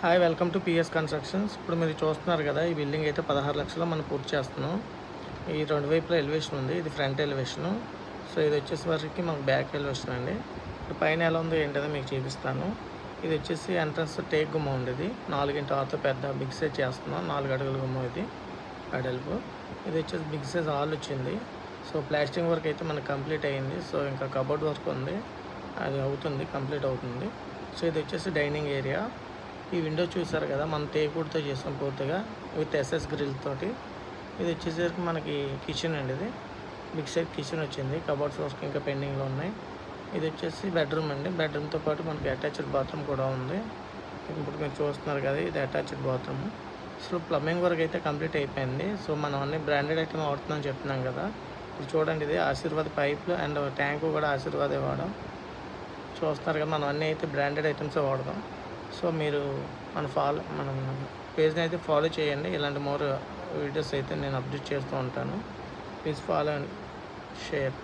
Hi, welcome to PS constructions. ఇప్పుడు మీరు చూస్తున్నారు కదా, ఈ బిల్డింగ్ అయితే 16 లక్షలు మనం పూర్తి చేస్తున్నాం. ఈ రెండు వైపులా ఎలివేషన్ ఉంది. ఇది ఫ్రంట్ ఎలివేషను. సో ఇది వచ్చేసరికి మనకు బ్యాక్ ఎలివేషన్ అండి. ఇప్పుడు పైన ఎలా ఉందో ఏంటో మీకు చూపిస్తాను. ఇది వచ్చేసి ఎంట్రన్స్ టేక్ గుమ్మం ఉండేది. 4 ఇంటి ఆతో పెద్ద బిగ్ సైజ్ చేస్తున్నాం. 4 అడుగుల గుమ్మం ఇది వెడల్పు. ఇది వచ్చేసి బిగ్ సైజ్ హాల్ వచ్చింది. సో ప్లాస్టింగ్ వర్క్ అయితే మనకు కంప్లీట్ అయ్యింది. సో ఇంకా కబోర్డ్ వర్క్ ఉంది, అది అవుతుంది, కంప్లీట్ అవుతుంది. సో ఇది వచ్చేసి డైనింగ్ ఏరియా. ఈ విండో చూసారు కదా, మనం టేక్వుడ్తో చేసాం పూర్తిగా విత్ ఎస్ఎస్ గ్రిల్ తోటి. ఇది వచ్చేసరికి మనకి కిచెన్ అండి. ఇది బిగ్ సైజ్ కిచెన్ వచ్చింది. కబోర్డ్స్ వర్క్ ఇంకా పెండింగ్లో ఉన్నాయి. ఇది వచ్చేసి బెడ్రూమ్ అండి. బెడ్రూమ్తో పాటు మనకి అటాచ్డ్ బాత్రూమ్ కూడా ఉంది. ఇప్పుడు మీరు చూస్తున్నారు కదా, ఇది attached bathroom. So plumbing work అయితే కంప్లీట్ అయిపోయింది. సో మనం అన్ని బ్రాండెడ్ ఐటమ్ వాడుతున్నాం చెప్తున్నాం కదా. ఇది చూడండి, ఇది ఆశీర్వాద్ పైపులు అండ్ ట్యాంకు కూడా ఆశీర్వాదే వాడడం. చూస్తున్నారు కదా, మనం అన్నీ అయితే బ్రాండెడ్ ఐటమ్సే వాడదాం. సో మీరు మన పేజ్ని అయితే ఫాలో చేయండి. ఇలాంటి మోర్ వీడియోస్ అయితే నేను అప్డేట్ చేస్తూ ఉంటాను. Please follow and share.